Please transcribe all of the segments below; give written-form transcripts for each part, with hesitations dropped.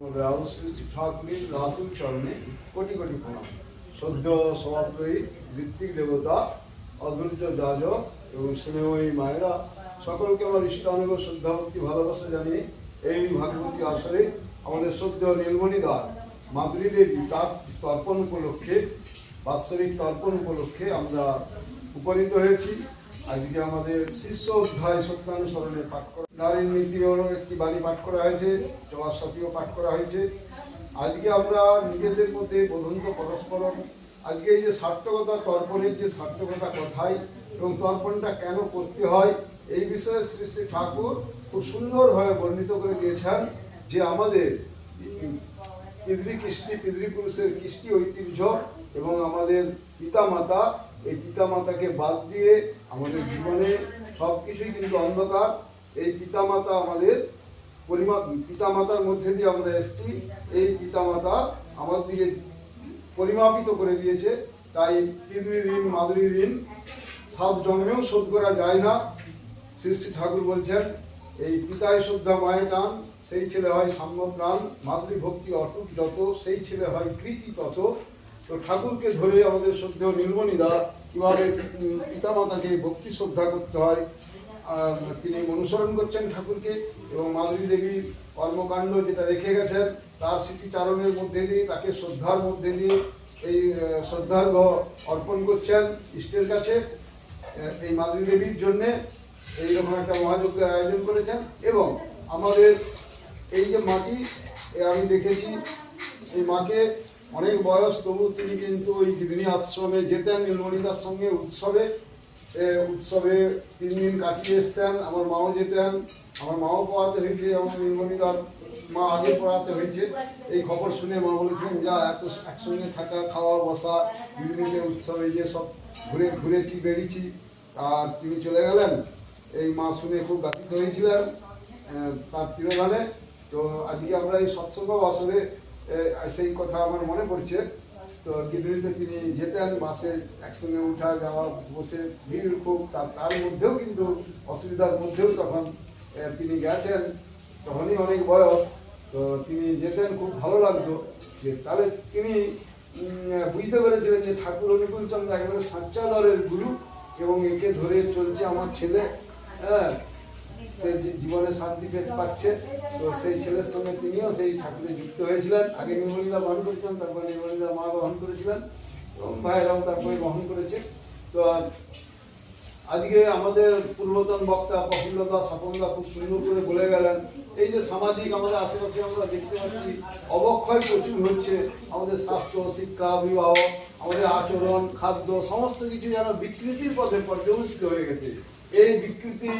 শ্রী ঠাকুরের রাতুল চরণে কোটি কোটি প্রণাম। সদ্য সমাপ্তই ঋত্বিক দেবতা, অধৈর্য যাজক এবং স্নেহময়ী মায়েরা সকলকে আমার ইষ্টানুগ শ্রদ্ধাভক্তি ভালোবাসা জানিয়ে এই ভাগবতী আসরে আমাদের সদ্য নীলমণি দাস মাতৃদেবী তার তর্পণ উপলক্ষে, বাৎসরিক তর্পণ উপলক্ষে আমরা উপনীত হয়েছি। আজকে আমাদের শিষ্য অধ্যায় সত্যানুসরণে পাঠ করা, নারীর নীতিও একটি বাণী পাঠ করা হয়েছে, জবার সাথীও পাঠ করা হয়েছে। আজকে আমরা নিজেদের মধ্যে বোধন্ত পরস্পর আজকে এই যে সার্থকতা তর্পণের যে সার্থকতা কথাই এবং তর্পণটা কেন করতে হয় এই বিষয়ে শ্রী শ্রী ঠাকুর খুব সুন্দরভাবে বর্ণিত করে দিয়েছেন যে আমাদের পিতৃকৃষ্টি, পিতৃপুরুষের কৃষ্টি ঐতিহ্য এবং আমাদের পিতামাতা, এই পিতামাতাকে বাদ দিয়ে আমাদের জীবনে সব কিছুই কিন্তু অন্ধকার। এই পিতামাতা আমাদের পিতামাতার মধ্যে দিয়ে আমরা এসেছি, এই পিতামাতা আমাদেরকে পরিমাপিত করে দিয়েছে। তাই পিতৃ ঋণ, মাতৃ ঋণ 7 জন্মেও শোধ করা যায় না। শ্রী শ্রী ঠাকুর বলছেন এই পিতায় শ্রদ্ধা মায়ের টান, সেই ছেলে হয় সাম্য প্রাণ, মাতৃভক্তি অটুট যত, সেই ছেলে হয় কৃতি তত। তো ঠাকুরকে ধরে আমাদের শ্রদ্ধেয় নীলমণি দা কীভাবে পিতামাতাকে ভক্তি শ্রদ্ধা করতে হয় তিনি অনুসরণ করছেন ঠাকুরকে, এবং মাধুরী দেবীর কর্মকাণ্ড যেটা রেখে গেছেন তার স্মৃতিচারণের মধ্যে দিয়ে, তাকে শ্রদ্ধার মধ্যে দিয়ে এই শ্রদ্ধার্ঘ অর্পণ করছেন ইষ্টের কাছে। এই মাধুরী দেবীর জন্যে এইরকম একটা মহাযজ্ঞের আয়োজন করেছেন। এবং আমাদের এই যে মাটি, আমি দেখেছি এই মাকে অনেক বয়স, তবু তিনি কিন্তু ওই গিদিনী আশ্রমে যেতেন নীলমণিদার সঙ্গে উৎসবে 3 দিন কাটিয়ে এসতেন। আমার মাও যেতেন, আমার মাও পড়াতে হয়েছে, আমার নীলমণিদার মা আগে পড়াতে হয়েছে। এই খবর শুনে মা বলেছিলেন যা এত একসঙ্গে থাকা, খাওয়া বসা, গিদিনীতে উৎসবে যে সব ঘুরেছি বেরিয়েছি, আর তিনি চলে গেলেন। এই মা শুনে খুব ব্যথিত হয়েছিলেন তার তিরোধানে। তো আজকে আমরা এই সৎসঙ্গ বাসরে সেই কথা আমার মনে পড়ছে। তো গিদিনীতে তিনি যেতেন, বাসে একসঙ্গে উঠা যাওয়া, বসে ভিড় খুব, তার মধ্যেও কিন্তু অসুবিধার মধ্যেও তখন তিনি গেছেন, তখনই অনেক বয়স। তো তিনি যেতেন, খুব ভালো লাগতো। যে তাহলে তিনি বুঝতে পেরেছিলেন যে ঠাকুর অনুকূল চন্দ্র একেবারে সাচ্চা দরের গুরু, এবং একে ধরে চলছে আমার ছেলে, হ্যাঁ, সে জীবনে শান্তি পেতে পাচ্ছে। তো সেই ছেলের সঙ্গে তিনিও সেই ঠাকুরে যুক্ত হয়েছিলেন। আগে নীলমণিদা বহন করেছিলেন, তারপরে নীলমণিদা মা বহন করেছিলেন এবং ভাইরাও তারপরে বহন করেছে। তো আজকে আমাদের পূর্বতন বক্তা প্রফুল্লদা, স্বপনদা খুব সুন্দর করে বলে গেলেন এই যে সামাজিক আমাদের আশেপাশে আমরা দেখতে পাচ্ছি অবক্ষয় প্রচুর হচ্ছে। আমাদের স্বাস্থ্য, শিক্ষা, বিবাহ, আমাদের আচরণ, খাদ্য, সমস্ত কিছু যেন বিকৃতির পথে পর্যবেসিত হয়ে গেছে। এই বিকৃতি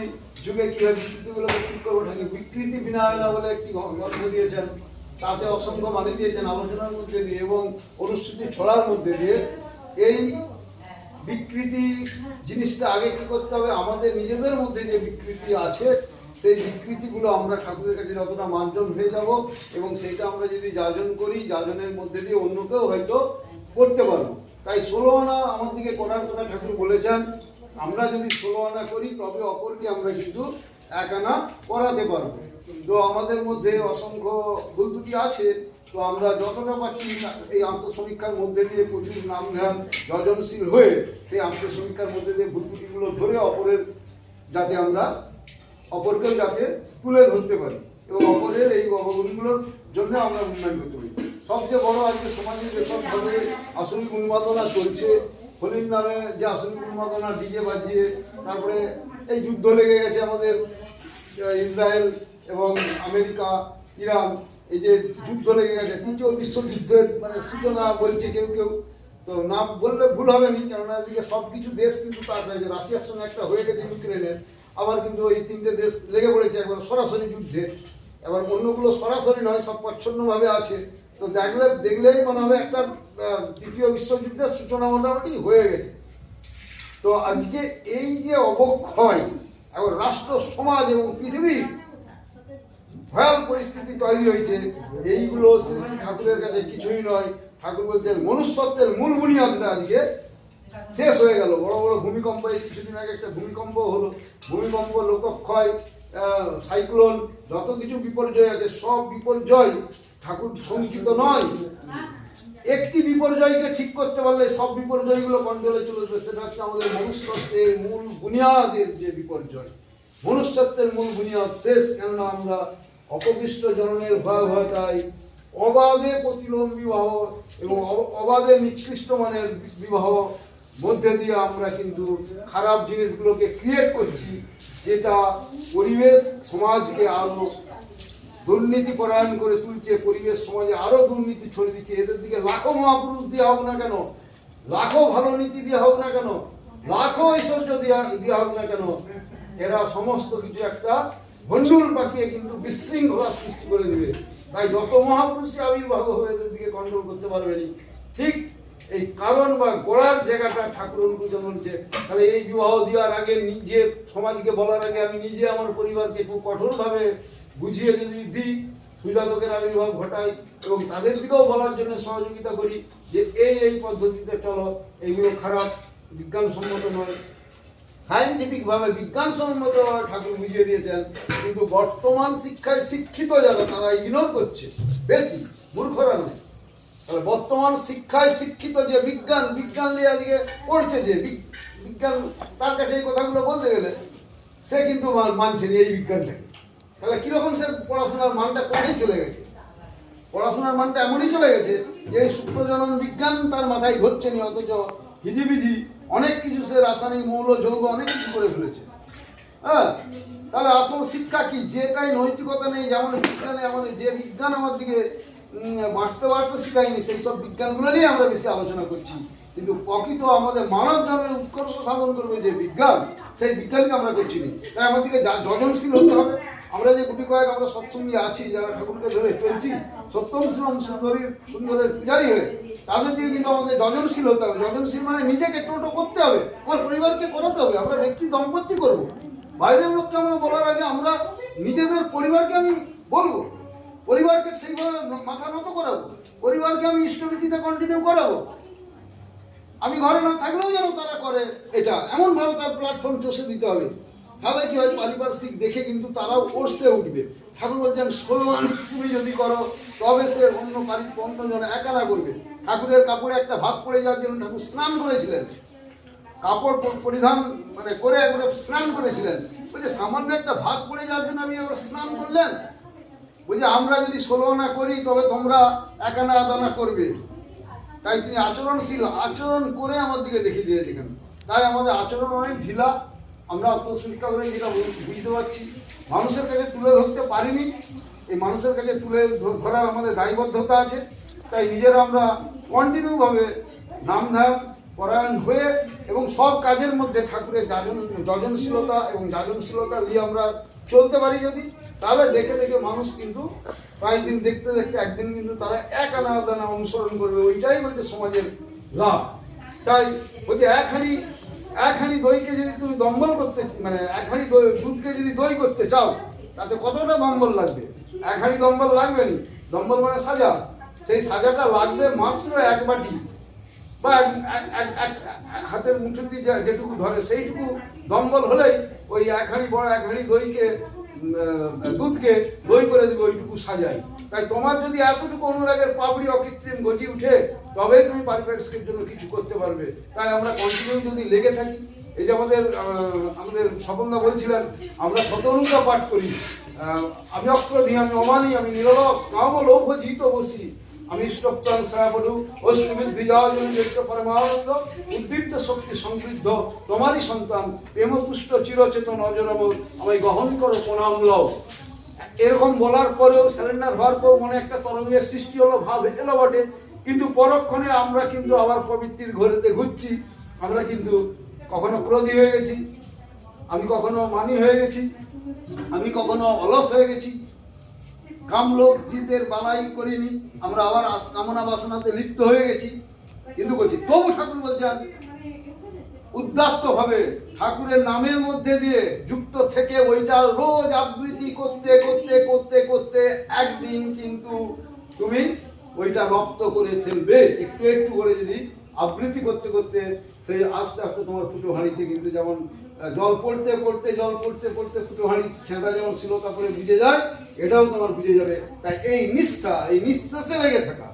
যুগে কীভাবে বিকৃতিগুলোকে ঠিক করবো, ঠাকুর বিকৃতি বিনায়না বলে একটি গ্রন্থ দিয়েছেন, তাতে অসংখ্য বাণী দিয়েছেন আলোচনার মধ্যে দিয়ে এবং অনুষ্ঠিতি ছড়ার মধ্যে দিয়ে। এই বিকৃতি জিনিসটা আগে কী করতে হবে, আমাদের নিজেদের মধ্যে যে বিকৃতি আছে সেই বিকৃতিগুলো আমরা ঠাকুরের কাছে যতটা মার্জন হয়ে যাব, এবং সেইটা আমরা যদি যাজন করি, যাজনের মধ্যে দিয়ে অন্যকেও হয়তো করতে পারবো। তাই 16 আনা আমার দিকে করার কথা ঠাকুর বলেছেন। আমরা যদি 16 আনা করি তবে অপরকে আমরা কিন্তু 1 আনা করাতে পারবো। তো আমাদের মধ্যে অসংখ্য ভুল ত্রুটি আছে। তো আমরা যতটা পাচ্ছি এই আত্মসমীক্ষার মধ্যে দিয়ে প্রচুর নাম ধ্যান যজনশীল হয়ে সেই আত্মসমীক্ষার মধ্যে দিয়ে ভুল ত্রুটিগুলো ধরে অপরের যাতে আমরা অপরকেও যাতে তুলে ধরতে পারি এবং অপরের এই অবগুণগুলোর জন্য আমরা উন্নয়ন করতে পারি। সবচেয়ে বড় আজকে সমাজে যেসবভাবে আসরিক উন্মাদনা চলছে, হোলির নামে যে আসরিক উন্মাদনা ডিজে বাজিয়ে, তারপরে এই যুদ্ধ লেগে গেছে আমাদের ইসরায়েল এবং আমেরিকা, ইরান, এই যে যুদ্ধ লেগে গেছে, 3য় বিশ্বযুদ্ধের মানে সূচনা বলছে কেউ কেউ। তো না বললে ভুল হবে না, কেননা এদিকে সব কিছু দেশ কিন্তু তার হয়েছে। রাশিয়ার সঙ্গে একটা হয়ে গেছে ইউক্রেনের, আবার কিন্তু এই 3টে দেশ লেগে পড়েছে একবার সরাসরি যুদ্ধে। এবার অন্যগুলো সরাসরি নয়, সব প্রচ্ছন্নভাবে আছে। তো দেখলেই মনে হবে একটা 3য় বিশ্বযুদ্ধের সূচনা মোটামুটি হয়ে গেছে। তো আজকে এই যে অবক্ষয় এবং রাষ্ট্র, সমাজ এবং পৃথিবীর ভয়াল পরিস্থিতি তৈরি হয়েছে, এইগুলো শ্রী শ্রী ঠাকুরের কাছে কিছুই নয়। ঠাকুর বলছেন মনুষ্যত্বের মূল বুনিয়াদটা আজকে শেষ হয়ে গেল। বড় বড় ভূমিকম্প, এই কিছুদিন আগে একটা ভূমিকম্প হলো, ভূমিকম্প, লোকক্ষয়, সাইক্লোন, যত কিছু বিপর্যয় আছে সব বিপর্যয় ঠাকুর শঙ্কিত নয়। একটি বিপর্যয়কে ঠিক করতে পারলে সব বিপর্যয়গুলো কন্ট্রোলে চলে আসবে। সেটা হচ্ছে আমাদের মনুষ্যত্বের মূল বুনিয়াদের যে বিপর্যয়, মনুষ্যত্বের মূল বুনিয়াদ শেষ। কেননা আমরা অপকৃষ্ট জননের ভয়াবহতায় অবাধে প্রতিলোম বিবাহ এবং অবাধে নিকৃষ্ট মানের বিবাহ মধ্যে দিয়ে আমরা কিন্তু খারাপ জিনিসগুলোকে ক্রিয়েট করছি, যেটা পরিবেশ সমাজকে আরো দুর্নীতি পরায়ণ করে তুলছে, পরিবেশ সমাজে আরো দুর্নীতি ছড়িয়ে দিচ্ছে। এদের দিকে লাখো মহাপুরুষ দিয়ে হোক না কেন, লাখো ভালো নীতি দিয়ে হোক না কেন, লাখো ঐশ্বর্য দিয়ে হোক না কেন, এরা সমস্ত কিছু একটা ভণ্ডুল পাকিয়ে কিন্তু বিশৃঙ্খলা সৃষ্টি করে দিবে। তাই যত মহাপুরুষই আবির্ভাব হবে এদের দিকে কন্ট্রোল করতে পারবেনি। ঠিক এই কারণ বা গোড়ার জায়গাটা ঠাকুর অনুকূল বলছে। তাহলে এই বিবাহ দেওয়ার আগে নিজে সমাজকে বলার আগে আমি নিজে আমার পরিবারকে খুব কঠোরভাবে বুঝিয়ে যদি দিই, সুজাতকের আবির্ভাব ঘটাই এবং তাদের দিকেও বলার জন্য সহযোগিতা করি যে এই পদ্ধতিতে চলো, এইগুলো খারাপ, বিজ্ঞানসম্মত নয়, সায়েন্টিফিকভাবে বিজ্ঞানসম্মতভাবে ঠাকুর বুঝিয়ে দিয়েছেন। কিন্তু বর্তমান শিক্ষায় শিক্ষিত যারা তারা ইগনোর করছে, বেশি মূর্খরা নয়। তাহলে বর্তমান শিক্ষায় শিক্ষিত যে বিজ্ঞান নিয়ে আজকে পড়ছে, যে বিজ্ঞান তার কাছে এই কথাগুলো বলতে গেলে সে কিন্তু মানছে না এই বিজ্ঞানটাকে। তাহলে কিরকম সে পড়াশোনার মানটা কোথায় চলে গেছে? পড়াশোনার মানটা এমনই চলে গেছে যে এই শুক্রজনন বিজ্ঞান তার মাথায় ধরছে না, অথচ হিজিবিজি অনেক কিছু সে রাসায়নিক মৌল যৌগ অনেক কিছু করে ফেলেছে। হ্যাঁ, তাহলে আসল শিক্ষা কি? যেটাই নৈতিকতা নেই, যেমন বিজ্ঞানে আমাদের যে বিজ্ঞান আমার দিকে বাঁচতে শেখায়নি, সেই সব বিজ্ঞানগুলো নিয়ে আমরা বেশি আলোচনা করছি। কিন্তু প্রকৃত আমাদের মানব জন্মের উৎকর্ষ সাধন করবে যে বিজ্ঞান, সেই বিজ্ঞানকে আমরা করছি না। তাই আমাদেরকে যজনশীল হতে হবে। আমরা যে গুটি কয়েক আমরা সৎসঙ্গী আছি, যারা ঠাকুরকে ধরে চলছি, সত্যম শিবম সুন্দরের পূজারী হয়ে, তাদের দিকে কিন্তু আমাদের যজনশীল হতে হবে। যজনশীল মানে নিজেকে টোটো করতে হবে, আমার পরিবারকে করাতে হবে। আমরা ব্যক্তি দম্পতি করবো, বাইরের লোককে আমরা বলার আগে আমরা নিজেদের পরিবারকে আমি বলবো, পরিবারকে সেইভাবে মাথা নত করাবো, পরিবারকে আমি ইষ্টবিধিতে কন্টিনিউ করাবো। আমি ঘরে না থাকলেও যেন তারা করে, এটা এমনভাবে তার প্ল্যাটফর্ম চষে দিতে হবে। তাহলে কি হয়, পারিপার্শ্বিক দেখে কিন্তু তারাও ওরসে উঠবে। ঠাকুর বলছেন সলমান তুমি যদি করো তবে সে অন্যজন একানা করবে। ঠাকুরের কাপড়ে একটা ভাত পড়ে যাওয়ার জন্য ঠাকুর স্নান করেছিলেন, কাপড় পরিধান মানে করে একবারে স্নান করেছিলেন। বলছে সামান্য একটা ভাত পড়ে যাওয়ার জন্য আমি একবার স্নান করলেন। বলছে আমরা যদি 16 আনা করি তবে তোমরা 1 আনা আদানা করবে। তাই তিনি আচরণশীল, আচরণ করে আমার দিকে দেখিয়ে দিয়েছেন। তাই আমাদের আচরণ অনেক ঢিলা, আমরা আত্মশিক্ষা করে যেটা বুঝতে পারছি, মানুষের কাছে তুলে ধরতে পারিনি। এই মানুষের কাছে তুলে ধরার আমাদের দায়বদ্ধতা আছে। তাই নিজেরা আমরা কন্টিনিউভাবে নাম ধ্যান পরায়ণ হয়ে এবং সব কাজের মধ্যে ঠাকুরের যজনশীলতা এবং যাজনশীলতা নিয়ে আমরা চলতে পারি যদি, তাহলে দেখে দেখে মানুষ কিন্তু প্রায় দিন দেখতে দেখতে একদিন কিন্তু তারা 1 আনা আদানা অনুসরণ করবে। ওইটাই বলছে সমাজের লাভ। তাই বলছে এক হাঁড়ি দইকে যদি তুমি দম্বল করতে, মানে 1 হাঁড়ি দুধকে যদি দই করতে চাও, তাতে কতটা দম্বল লাগবে? 1 হাঁড়ি দম্বল লাগবে না। দম্বল মানে সাজা, সেই সাজাটা লাগবে মাত্র 1 বাটি বা হাতের মুঠোটি যেটুকু ধরে সেইটুকু দম্বল হলেই ওই 1 হাঁড়ি বড় 1 হাঁড়ি দইকে দুধকে দই করে দিবে, ওইটুকু সাজাই। তাই তোমার যদি এতটুকু অনুরাগের পাপড়ি অকৃত্রিম গজি উঠে, তবেই তুমি পারিপার্শ্বিকের জন্য কিছু করতে পারবে। তাই আমরা কন্টিনিউ যদি লেগে থাকি, এই যে আমাদের স্বপনদা বলছিলেন আমরা শতরূপা পাঠ করি, আমি অক্রধি, আমি অমানি, আমি নিরলক, কাম লোভ জিত বসি, আমি ইষ্টপ্তাং শ্রাবণু অশ্বিবিদ্বিজাজনিত পরমানন্দ উদ্দীপ্ত শক্তি সমৃদ্ধ তোমারই সন্তান, প্রেমপুষ্ট চিরচেতন অজরম, আমায় গ্রহণ করো প্রণাম লও। এরকম বলার পরেও, স্যারেন্ডার হওয়ার পর মনে একটা তরঙ্গের সৃষ্টি হলো, ভাব এলো বটে, কিন্তু পরক্ষণে আমরা কিন্তু আবার প্রবৃত্তির ঘরেতে ঘুরছি। আমরা কিন্তু কখনো ক্রোধী হয়ে গেছি, আমি কখনো মানি হয়ে গেছি, আমি কখনো অলস হয়ে গেছি, কামলোভ জিতের বালাই করিনি, আমরা আবার কামনা বাসনাতে লিপ্ত হয়ে গেছি। কিন্তু বলছি তবু ঠাকুর বলছেন উদ্যাত্ত ভাবে ঠাকুরের নামের মধ্যে দিয়ে যুক্ত থেকে ওইটা রোজ আবৃত্তি করতে করতে করতে করতে একদিন কিন্তু তুমি ওইটা রপ্ত করে ফেলবে। একটু একটু করে যদি আবৃত্তি করতে করতে সেই আস্তে আস্তে তোমার ফুটো হাঁড়িতে কিন্তু যেমন জল পড়তে পড়তে ফুটোহাঁড়ি ছেঁদা যেমন শিলতা করে বুঝে যায়, এটাও তোমার বুঝে যাবে। তাই এই নিষ্ঠা, এই নিঃশ্বাসে লেগে থাকা।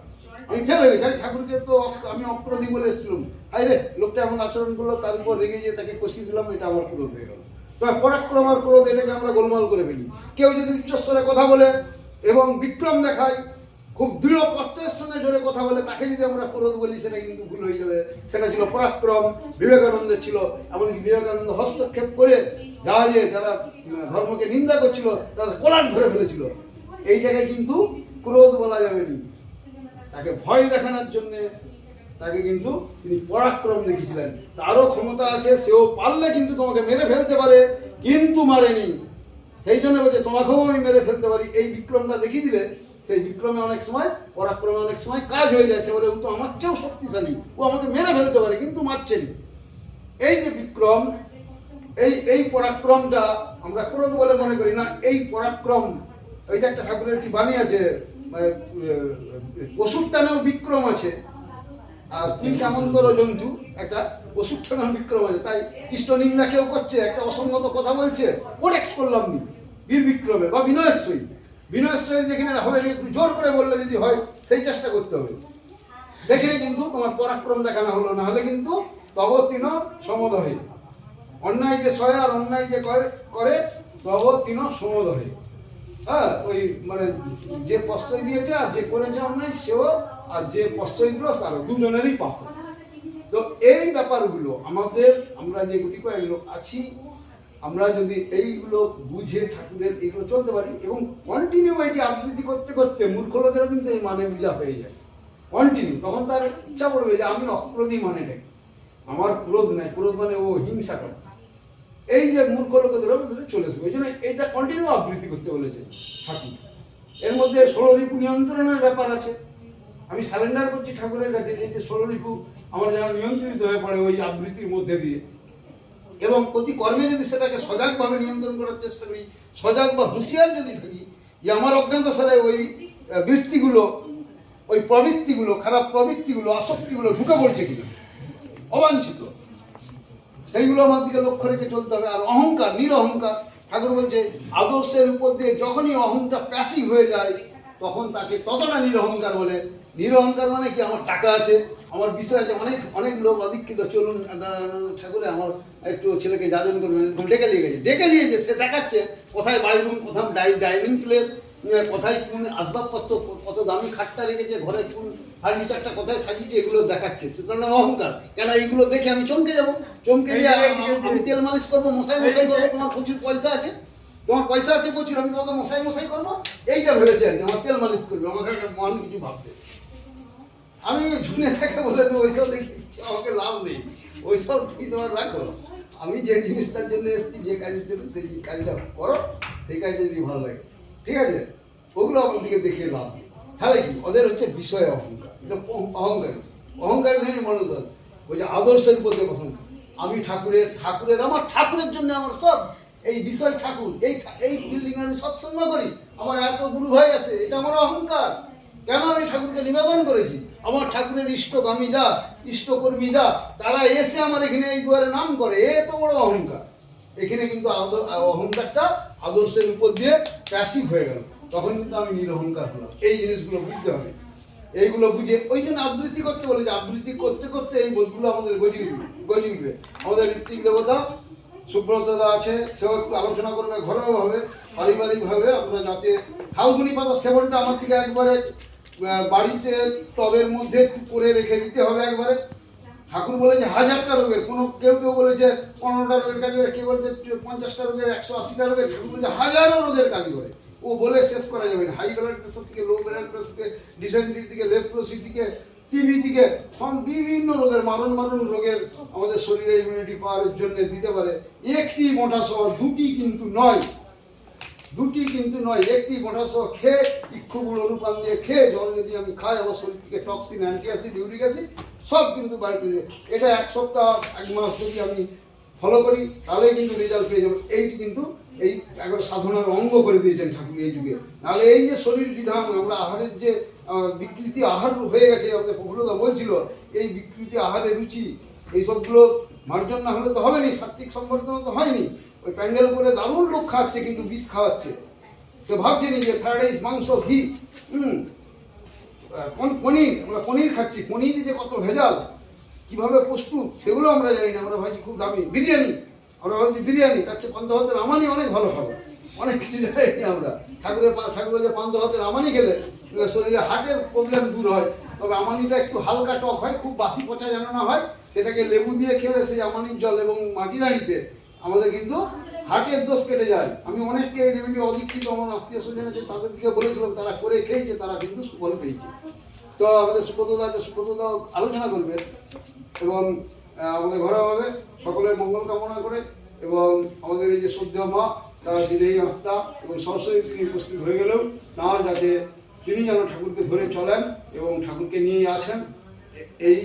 আমি ফেল হয়ে গেছি, ঠাকুরকে তো আমি অপ্রদি বলে এসেছিলাম, হাই রে লোকটা এমন আচরণ করলো, তার উপর রেগে গিয়ে তাকে কষিয়ে দিলাম, এটা আমার ক্রোধ হয়ে গেল। তবে পরাক্রম আর ক্রোধ এটাকে আমরা গোলমাল করে ফেলি। কেউ যদি উচ্চস্বরে কথা বলে এবং বিক্রম দেখায়, খুব দৃঢ় প্রত্যয়ের সঙ্গে জোরে কথা বলে, তাকে যদি আমরা ক্রোধ বলি, সেটা কিন্তু ভুল হয়ে যাবে। সেটা ছিল পরাক্রম, বিবেকানন্দের ছিল। এমনকি বিবেকানন্দ হস্তক্ষেপ করে যারা ধর্মকে নিন্দা করছিল তাদের কলার ধরে ফেলেছিল। এইটাকে কিন্তু ক্রোধ বলা যাবে না। তাকে ভয় দেখানোর জন্য তাকে কিন্তু তিনি পরাক্রম দেখিয়েছিলেন। তারও ক্ষমতা আছে, সেও পারলে কিন্তু তোমাকে মেরে ফেলতে পারে, কিন্তু মারেনি। সেই জন্য বলছে তোমাকেও আমি মেরে ফেলতে পারি। এই বিক্রমটা দেখিয়ে দিলে সেই বিক্রমে অনেক সময়, পরাক্রমে অনেক সময় কাজ হয়ে যায়। সে বলে ও তো আমার চেয়েও শক্তিশালী, ও আমাকে মেরে ফেলতে পারে, কিন্তু মারছেনি। এই যে বিক্রম, এই পরাক্রমটা আমরা ক্রোধ বলে মনে করি না। এই পরাক্রম, ওই যে একটা ঠাকুরের কি বাণী আছে, মানে পশুর টানেও বিক্রম আছে, আর তুই কেমনতর জন্তু, একটা পশুর টানেও বিক্রম আছে। তাই কৃষ্ণ নিন্দা কেউ করছে, একটা অসঙ্গত কথা বলছে, প্রোটেক্ট করলাম নি বীর বিক্রমে বা বিনয়ের সহিত যেখানে হবে, একটু জোর করে বললে যদি হয়, সেই চেষ্টা করতে হবে। সেখানে কিন্তু তোমার পরাক্রম দেখানো হলো, না হলে কিন্তু তব তৃণ সমদহে। অন্যায় যে সয় আর অন্যায় যে করে তব তৃণ সমদহে। হ্যাঁ, ওই মানে যে প্রশ্রয় দিয়েছে আর যে করেছে অন্যায় সেও, আর যে প্রশ্রয় দিল তারও, দুজনেরই পাপ। তো এই ব্যাপারগুলো আমাদের, আমরা যে গুটি কয়েক লোক আছি, আমরা যদি এইগুলো বুঝে ঠাকুরের এইগুলো চলতে পারি এবং কন্টিনিউ এটি আবৃত্তি করতে করতে মূর্খ লোকেরও কিন্তু এই মানে বুঝা হয়ে যায় কন্টিনিউ। তখন তার ইচ্ছা করবে যে আমি অক্রোধী মানেটাই, আমার ক্রোধ নাই, ক্রোধ মানে ও হিংসা করে। এই যে মূর্খ লোকেদেরও চলে আসবে। ওই জন্য এইটা কন্টিনিউ আবৃত্তি করতে বলেছে ঠাকুর। এর মধ্যে 16 রিপু নিয়ন্ত্রণের ব্যাপার আছে। আমি সারেন্ডার করছি ঠাকুরের কাছে, এই যে 16 রিপু আমার যেন নিয়ন্ত্রিত হয়ে পড়ে ওই আবৃত্তির মধ্যে দিয়ে। এবং প্রতি কর্মে যদি সেটাকে সজাগভাবে নিয়ন্ত্রণ করার চেষ্টা করি, সজাগ বা হুঁশিয়ার যদি থাকি যে আমার অজ্ঞাতসারে ওই বৃত্তিগুলো, ওই প্রবৃত্তিগুলো, খারাপ প্রবৃত্তিগুলো, আসক্তিগুলো ঢুকে পড়ছে কিনা, অবাঞ্ছিত, সেইগুলো আমার দিকে লক্ষ্য রেখে চলতে হবে। আর অহংকার, নিরহংকার, ঠাকুর বলছে আদর্শের উপর দিয়ে যখনই অহংটা প্যাসিভ হয়ে যায়, তখন তাকে ততটা নিরহংকার বলে। নিরহংকার মানে কি, আমার টাকা আছে, আমার বিষয় আছে। অনেক লোক অধিক্ষিত, চলুন ঠাকুরে আমার একটু ছেলেকে যাজন করবেন, ডেকে নিয়েছে, সে দেখাচ্ছে কোথায় বাথরুম, কোথায় ডাইনিং প্লেস, কোথায় কোন আসবাবপত্র, কত দামি খাটটা রেখেছে, ঘরে কোন ফার্নিচারটা কোথায় সাজিয়েছে, এগুলো দেখাচ্ছে। সে কারণে অহংকার। কেন এইগুলো দেখে আমি চমকে যাবো, চমকে দিয়ে আমি তেল মালিশ করবো, মশাই করবো। তোমার প্রচুর পয়সা আছে, প্রচুর, আমি তোমাকে মশাই করবো, এইটা ভেবেছে আর কি। আমার তেল মালিশ করবে, আমাকে একটা মহান কিছু ভাববে। আমি ঝুনে থাকে বলে তো ওইসব দেখে আমাকে লাভ নেই, ওইসব তুমি তোমার রাখো। আমি যে জিনিসটার জন্য এসেছি, যে কাজের জন্য, সেই কাজটা করো, সেই কাজটা যদি ভালো লাগে, ঠিক আছে, ওগুলো আমার দিকে দেখে লাভ নেই। তাহলে কি, ওদের হচ্ছে বিষয় অহংকার, এটা অহংকারী ধরে মনে কর। ওই যে আদর্শের প্রতি পছন্দ, আমি ঠাকুরের আমার ঠাকুরের জন্য আমার সব, এই বিষয় ঠাকুর, এই বিল্ডিং আমি সৎসঙ্গ করি, আমার এত গুরু ভাই আছে, এটা আমার অহংকার। কেন আমি ঠাকুরকে নিবেদন করেছি, আমার ঠাকুরের ইষ্টকর্মী যা, তারা এসে আমার এখানে এই দুয়ারে নাম করে, এত বড় অহংকার। এখানে কিন্তু অহংকারটা আদর্শের উপর দিয়ে প্যাসিভ হয়ে গেল, তখন কিন্তু আমি নিরহংকার হলাম। এই জিনিসগুলো বুঝতে হবে। এইগুলো বুঝে ওই জন্য আবৃত্তি করতে বলে, যে আবৃত্তি করতে করতে এই বোধগুলো আমাদের গজি উঠবে। আমাদের ঋত্বিক দেবতা সুব্রত দা আছে, সেও একটু আলোচনা করবে ঘরোয়াভাবে, পারিবারিকভাবে। আমরা যাতে থাউগুনি পাতা সেবনটা আমার থেকে একবারে বাড়িতে টবের মধ্যে একটু করে রেখে দিতে হবে একবারে। ঠাকুর বলেছে 1000টা রোগের, কেউ বলেছে 15টা রোগের কাজ করে, কেউ বলেছে 50টা রোগের, 180টা রোগের। ঠাকুর বলেছে হাজারো রোগের কাজ করে, ও বলে শেষ করা যাবে না। হাই ব্লাড প্রেশার থেকে, লো ব্লাড প্রেশার থেকে, ডিসেন্ট্রি থেকে, লেপ্রোসি থেকে, টিবি থেকে, বিভিন্ন রোগের, মারণ রোগের আমাদের শরীরে ইমিউনিটি পাওয়ারের জন্য দিতে পারে। একটি মোটা শহর, দুটি কিন্তু নয়, একটি মোটা শহর খেয়ে, ইক্ষুগুলো অনুপান দিয়ে খেয়ে, জল যদি আমি খাই, আমার শরীর থেকে toxin, anti acid, uric acid সব কিন্তু বাইরে পেয়ে যাবে। এটা 1 সপ্তাহ 1 মাস যদি আমি ফলো করি, তাহলেই কিন্তু রেজাল্ট পেয়ে যাবো। এইটি কিন্তু এই একবার সাধনার অঙ্গ করে দিয়েছেন ঠাকুর এই যুগে। নাহলে এই যে শরীর বিধান, আমরা আহারের যে বিকৃতি আহার হয়ে গেছে, আমাদের প্রফুল্লদা বলছিল, এই বিকৃতি আহারের রুচি, এইসবগুলো মার্জন না হলে তো হবে নি, সাত্বিক সম্বর্ধনা তো হয়নি। ওই প্যান্ডেল করে দারুণ লোক খাচ্ছে, কিন্তু বিষ খাওয়াচ্ছে। সে ভাবছে নি যে ফ্রাইড রাইস, মাংস, ঘি, পনির, আমরা পনির খাচ্ছি, পনিরে যে কত ভেজাল, কিভাবে প্রস্তুত সেগুলো আমরা জানি না। আমরা ভাবছি খুব দামি বিরিয়ানি, আমরা ভাবছি বিরিয়ানি, তার চেয়ে পান্তা ভাতের আমানি অনেক ভালো খাবো, অনেক কিছু জানি আমরা। ঠাকুরের যে পান্তা ভাতের আমানি খেলে শরীরে হার্টের প্রবলেম দূর হয়, তবে আমানিটা একটু হালকা টক হয়, খুব বাসি পচা যেন না হয়। সেটাকে লেবু দিয়ে খেলে সেই আমানির জল এবং মাটির হাঁড়িতে আমাদের কিন্তু হার্টের দোষ কেটে যায়। আমি অনেককে এই রেমেডি অধিকৃত আমার আত্মীয় স্বজন আছে তাদের দিকে বলেছিলাম, তারা করে খেয়েছে, তারা কিন্তু সুফল পেয়েছে। তো আমাদের সুব্রতদা আছে, সুব্রতদাও আলোচনা করবে এবং আমাদের ঘরোয়াভাবে সকলের মঙ্গল কামনা করে, এবং আমাদের এই যে শ্রদ্ধেয় মা তার বিদেহী আত্মা এবং সরাসরি তিনি উপস্থিত হয়ে গেলেও তাঁর যাতে তিনি যেন ঠাকুরকে ধরে চলেন এবং ঠাকুরকে নিয়ে আছেন এই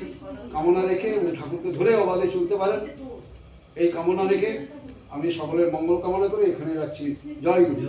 কামনা রেখে, এবং ঠাকুরকে ধরে অবাধে চলতে পারেন এই কামনা রেখে আমি সকলের মঙ্গল কামনা করে এখানে রাখছি। জয় গুরু।